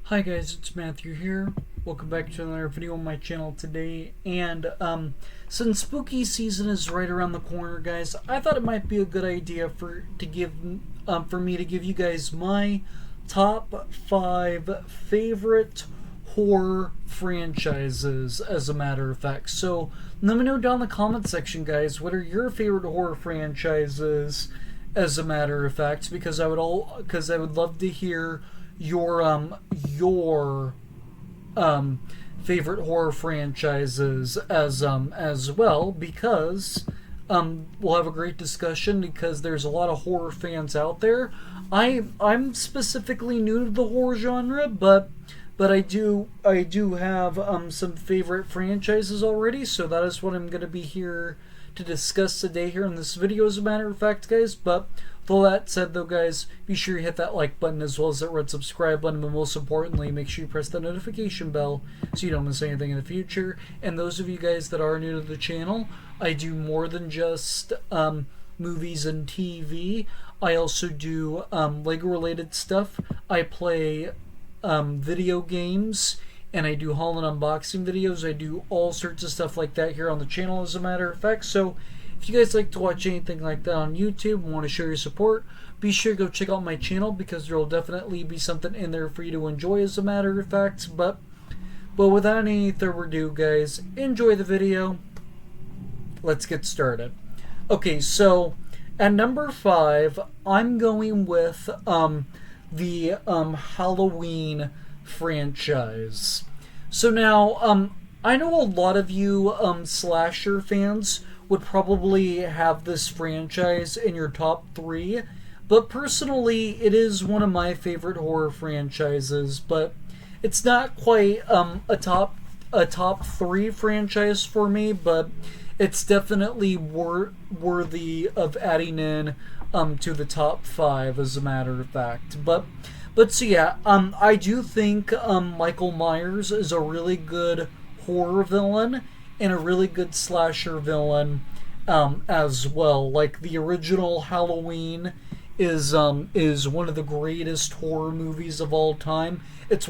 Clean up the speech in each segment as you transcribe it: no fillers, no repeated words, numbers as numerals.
Hi guys, it's Matthew here. Welcome back to another video on my channel today. And since spooky season is right around the corner, guys, I thought it might be a good idea for me to give you guys my top 5 favorite horror franchises, as a matter of fact. So let me know down in the comment section, guys, what are your favorite horror franchises, as a matter of fact, because I would love to hear your favorite horror franchises as well, because we'll have a great discussion, because there's a lot of horror fans out there. I'm specifically new to the horror genre, but I do have some favorite franchises already, so that is what I'm going to be here to discuss today here in this video, as a matter of fact, guys. But with all that said, though, guys, be sure you hit that like button as well as that red subscribe button, but most importantly, make sure you press the notification bell so you don't miss anything in the future. And those of you guys that are new to the channel, I do more than just movies and TV. I also do Lego related stuff. I play video games, and I do haul and unboxing videos. I do all sorts of stuff like that here on the channel, as a matter of fact. So if you guys like to watch anything like that on YouTube and want to show your support, be sure to go check out my channel, because there will definitely be something in there for you to enjoy, as a matter of fact. But without any further ado, guys, enjoy the video. Let's get started. Okay, so at number 5, I'm going with the Halloween franchise. So now, I know a lot of you slasher fans would probably have this franchise in your top 3, but personally, it is one of my favorite horror franchises. But it's not quite a top 3 franchise for me, but it's definitely worthy of adding in to the top 5, as a matter of fact. But so yeah, I do think Michael Myers is a really good horror villain and a really good slasher villain as well. Like, the original Halloween is one of the greatest horror movies of all time. It's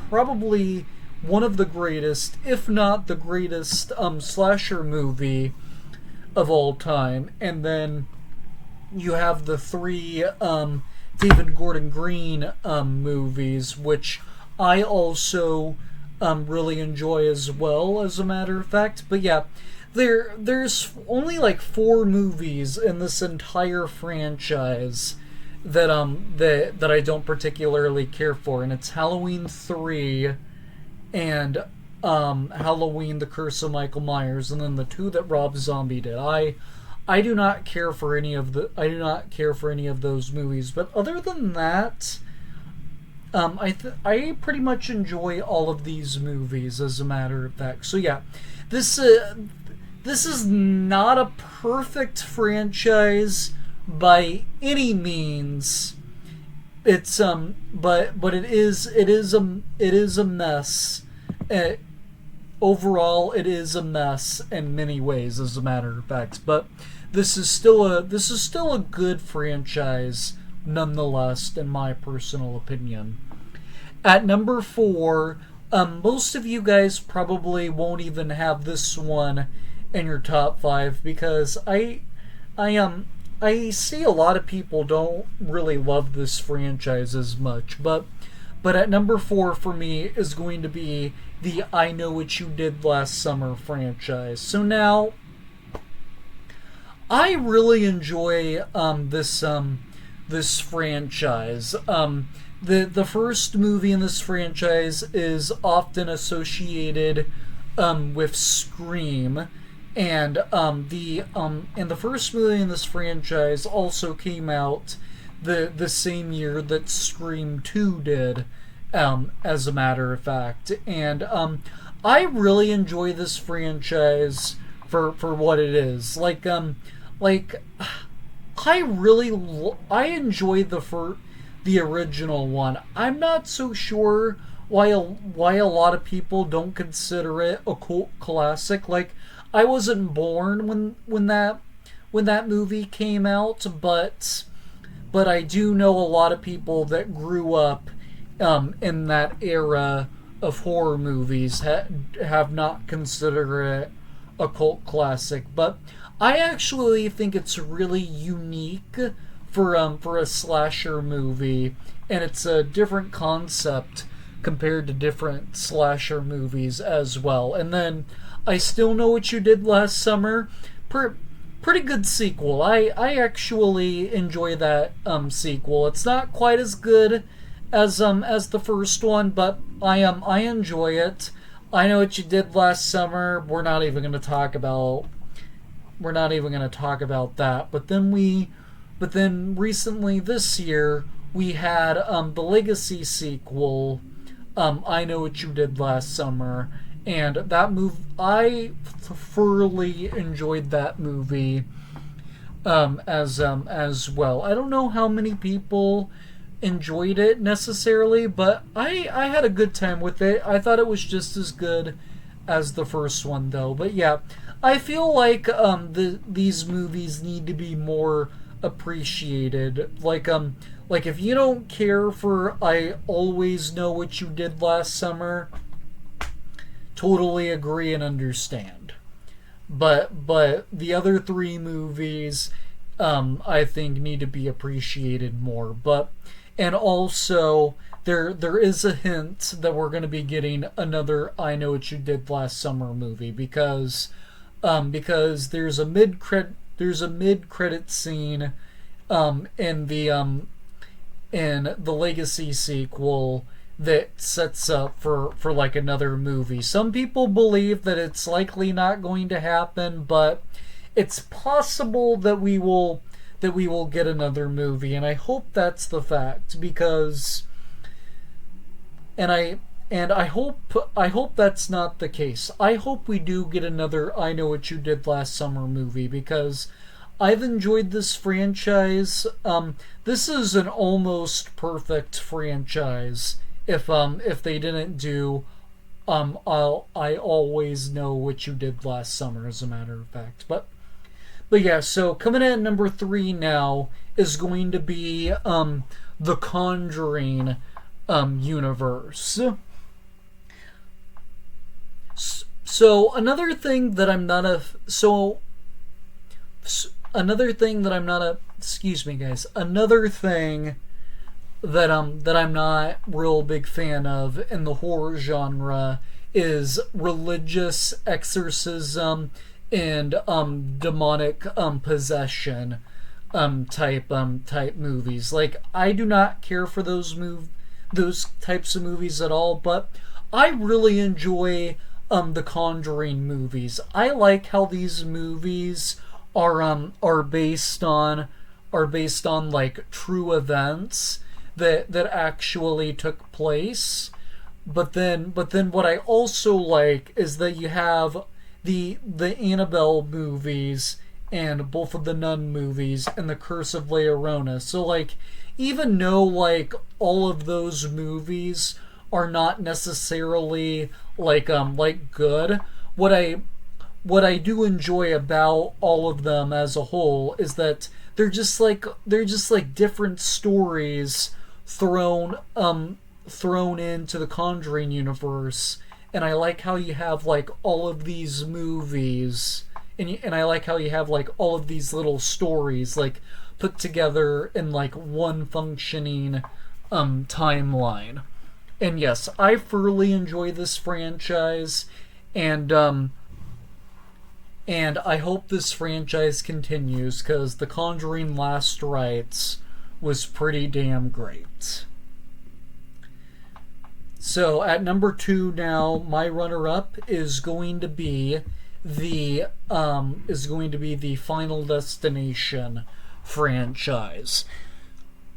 probably one of the greatest, if not the greatest, slasher movie of all time. And then you have the 3 David Gordon Green movies, which I also really enjoy as well, as a matter of fact. But yeah, there's only like 4 movies in this entire franchise that I don't particularly care for, and it's Halloween 3 and Halloween: The Curse of Michael Myers, and then the 2 that Rob Zombie did. I do not care for any of those movies. But other than that, I pretty much enjoy all of these movies, as a matter of fact. So yeah, this is not a perfect franchise by any means. It's but it is a mess. Overall, it is a mess in many ways, as a matter of fact. But this is still a good franchise nonetheless, in my personal opinion. At number 4, most of you guys probably won't even have this one in your top 5, because I see a lot of people don't really love this franchise as much. But at number 4 for me is going to be the I Know What You Did Last Summer franchise. So now, I really enjoy this franchise. The first movie in this franchise is often associated with Scream, and the first movie in this franchise also came out the same year that Scream 2 did, as a matter of fact. And I really enjoy this franchise for what it is. I enjoy the original one. I'm not so sure why a lot of people don't consider it a cult classic. Like, I wasn't born when that movie came out, but I do know a lot of people that grew up in that era of horror movies have not considered it a cult classic. But I actually think it's really unique for a slasher movie, and it's a different concept compared to different slasher movies as well. And then I Still Know What You Did Last Summer. Pretty good sequel. I actually enjoy that sequel. It's not quite as good as the first one, but I enjoy it. I Know What You Did Last Summer. We're not even going to talk about that. But then recently this year we had the Legacy sequel, I Know What You Did Last Summer, and that I thoroughly enjoyed that movie as well. I don't know how many people enjoyed it necessarily, but I had a good time with it. I thought it was just as good as the first one, though. But yeah, I feel like these movies need to be more appreciated. Like if you don't care for I Always Know What You Did Last Summer, totally agree and understand. But the other three movies, I think need to be appreciated more. And also there is a hint that we're going to be getting another I Know What You Did Last Summer movie because there's a mid credit scene in the Legacy sequel that sets up for like another movie. Some people believe that it's likely not going to happen, but it's possible that we will get another movie, and I hope that's the fact, because I hope that's not the case. I hope we do get another I Know What You Did Last Summer movie, because I've enjoyed this franchise. This is an almost perfect franchise. If they didn't do I Always Know What You Did Last Summer, as a matter of fact. But yeah, so coming in at number 3 now is going to be the Conjuring universe. So another thing that I'm not a excuse me guys, another thing that I'm not real big fan of in the horror genre is religious exorcism and demonic possession type movies. Like, I do not care for those types of movies at all, but I really enjoy the Conjuring movies. I like how these movies are based on like true events that actually took place. But then what I also like is that you have the Annabelle movies and both of the Nun movies and the Curse of La Llorona. So like, even though like all of those movies are not necessarily like good, what I do enjoy about all of them as a whole is that they're just like different stories thrown into the Conjuring universe. And I like how you have like all of these movies, and I like how you have like all of these little stories like put together in like one functioning timeline. And yes, I thoroughly enjoy this franchise, and I hope this franchise continues, because The Conjuring Last Rites was pretty damn great. So at number 2 now, my runner-up is going to be the Final Destination franchise.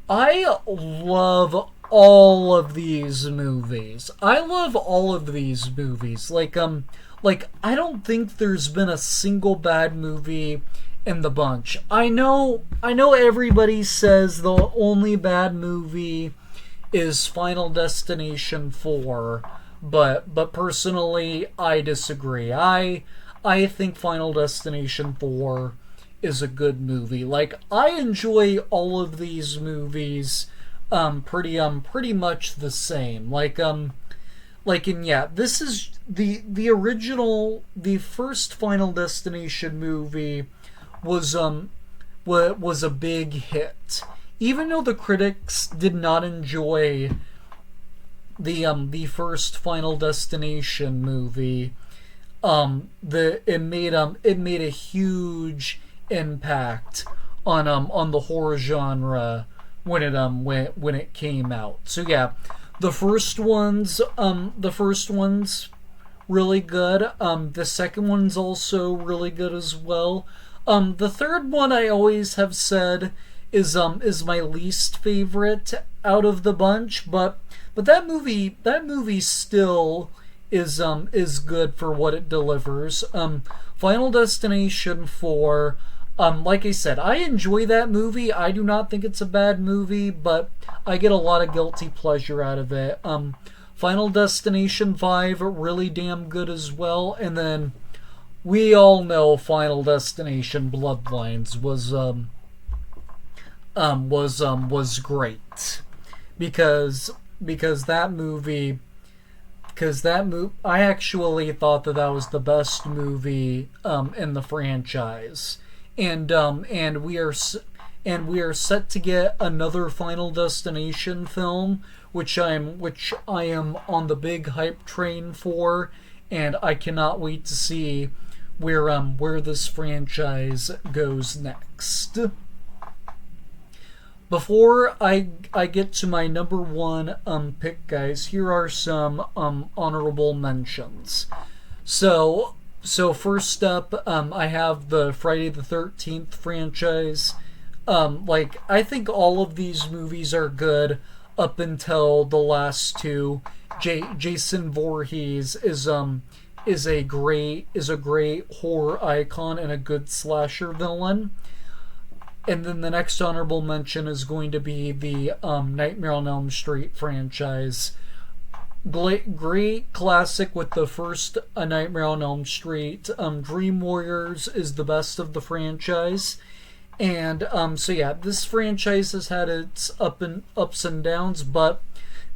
I love all of these movies. Like I don't think there's been a single bad movie in the bunch. I know everybody says the only bad movie is Final Destination 4, but personally I disagree. I think Final Destination 4 is a good movie. Like, I enjoy all of these movies pretty much the same. This is the original, the first Final Destination movie was was a big hit. Even though the critics did not enjoy the first Final Destination movie, it made a huge impact on the horror genre when it came out. So yeah, the first one's really good. The second one's also really good as well. The third one I always have said is my least favorite out of the bunch, but that movie still is good for what it delivers. Final Destination 4, like I said, I enjoy that movie. I do not think it's a bad movie, but I get a lot of guilty pleasure out of it. Final Destination 5, really damn good as well, and then we all know Final Destination Bloodlines was great because I actually thought that was the best movie in the franchise, and we are set to get another Final Destination film, which I am on the big hype train for, and I cannot wait to see where this franchise goes next. Before I get to my number one pick, guys, here are some honorable mentions. So first up, I have the Friday the 13th franchise. I think all of these movies are good up until the last two. Jason Voorhees is a great horror icon and a good slasher villain. And then the next honorable mention is going to be the Nightmare on Elm Street franchise. Great classic with the first Nightmare on Elm Street. Dream Warriors is the best of the franchise. And so yeah, this franchise has had its ups and downs, but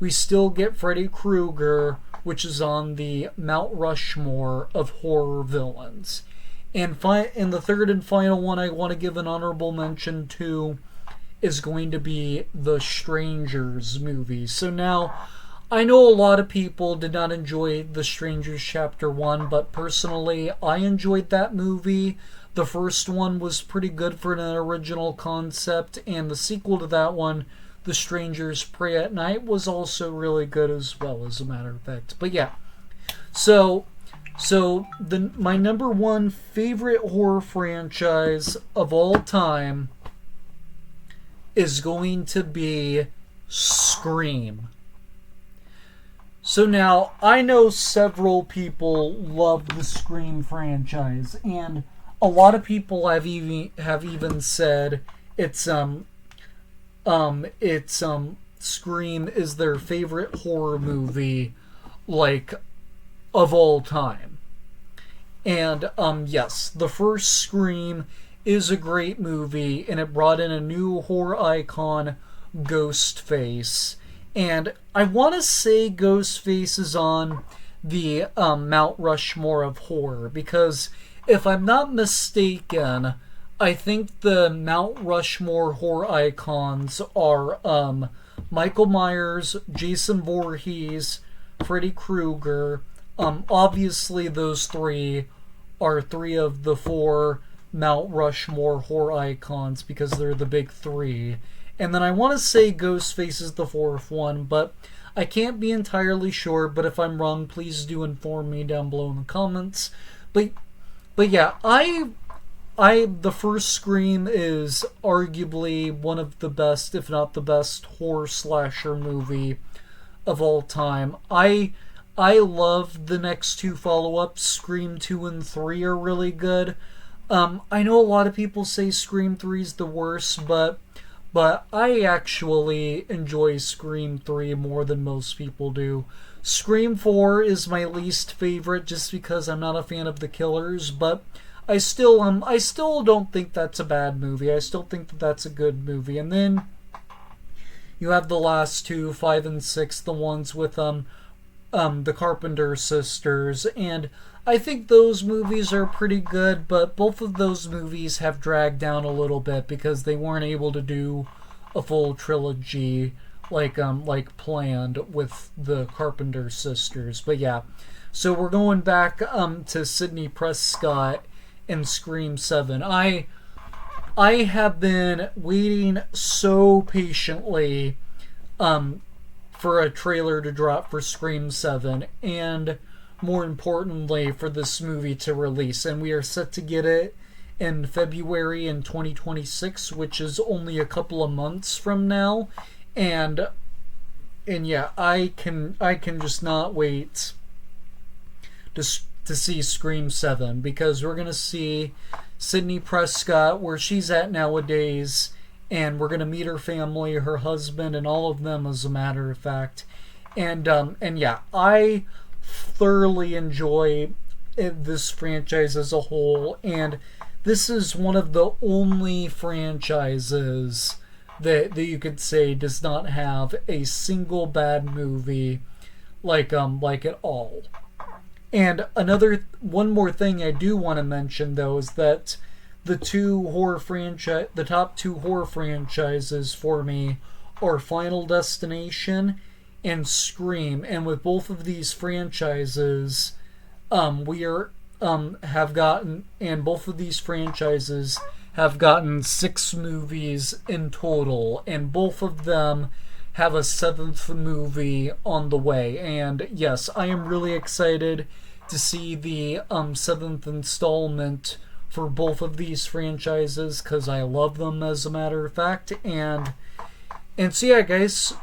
we still get Freddy Krueger, which is on the Mount Rushmore of horror villains. And the third and final one I want to give an honorable mention to is going to be the Strangers movie. So now, I know a lot of people did not enjoy The Strangers Chapter 1, but personally, I enjoyed that movie. The first one was pretty good for an original concept, and the sequel to that one, The Strangers Prey at Night, was also really good as well, as a matter of fact. But yeah, so my number one favorite horror franchise of all time is going to be Scream. So now, I know several people love the Scream franchise, and a lot of people have even said it's Scream is their favorite horror movie, of all time. And yes, the first Scream is a great movie, and it brought in a new horror icon, Ghostface. And I want to say Ghostface is on the Mount Rushmore of horror, because if I'm not mistaken, I think the Mount Rushmore horror icons are Michael Myers, Jason Voorhees, Freddy Krueger. Obviously, those three are three of the four Mount Rushmore horror icons because they're the big three. And then I want to say Ghostface is the fourth one, but I can't be entirely sure. But if I'm wrong, please do inform me down below in the comments. But yeah, the first Scream is arguably one of the best, if not the best, horror slasher movie of all time. I love the next two follow-ups. Scream 2 and 3 are really good. I know a lot of people say Scream 3 is the worst, but I actually enjoy Scream 3 more than most people do. Scream 4 is my least favorite just because I'm not a fan of the killers, but I still don't think that's a bad movie. I still think that that's a good movie. And then you have the last two, 5 and 6, the ones with the Carpenter sisters, and I think those movies are pretty good, but both of those movies have dragged down a little bit because they weren't able to do a full trilogy like planned with the Carpenter sisters. But yeah, so we're going back to Sidney Prescott and Scream 7. I have been waiting so patiently for a trailer to drop for Scream 7, and more importantly for this movie to release, and we are set to get it in February in 2026, which is only a couple of months from now. And yeah, I can just not wait to see Scream 7, because we're gonna see Sidney Prescott where she's at nowadays, and we're gonna meet her family, her husband, and all of them, as a matter of fact. And yeah, I thoroughly enjoy this franchise as a whole, and this is one of the only franchises that you could say does not have a single bad movie like at all. And one more thing I do want to mention, though, is that the top two horror franchises for me are Final Destination and Scream, and with both of these franchises, both of these franchises have gotten 6 movies in total, and both of them have a 7th movie on the way. And yes, I am really excited to see the 7th installment for both of these franchises, because I love them, as a matter of fact. And so yeah, guys,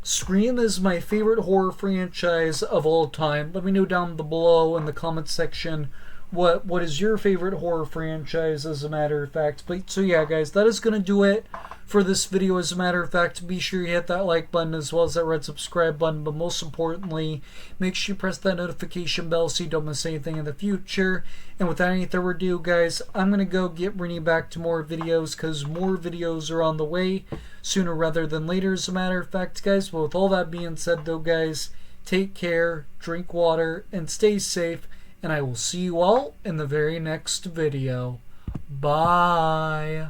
Scream is my favorite horror franchise of all time. Let me know down below in the comment section what is your favorite horror franchise, as a matter of fact. But so yeah, guys, that is gonna do it for this video. As a matter of fact, be sure you hit that like button as well as that red subscribe button, but most importantly, make sure you press that notification bell so you don't miss anything in the future. And without any further ado, guys, I'm gonna go get Brittany back to more videos, because more videos are on the way sooner rather than later, as a matter of fact, guys. But with all that being said, though, guys, take care, drink water, and stay safe, and I will see you all in the very next video. Bye.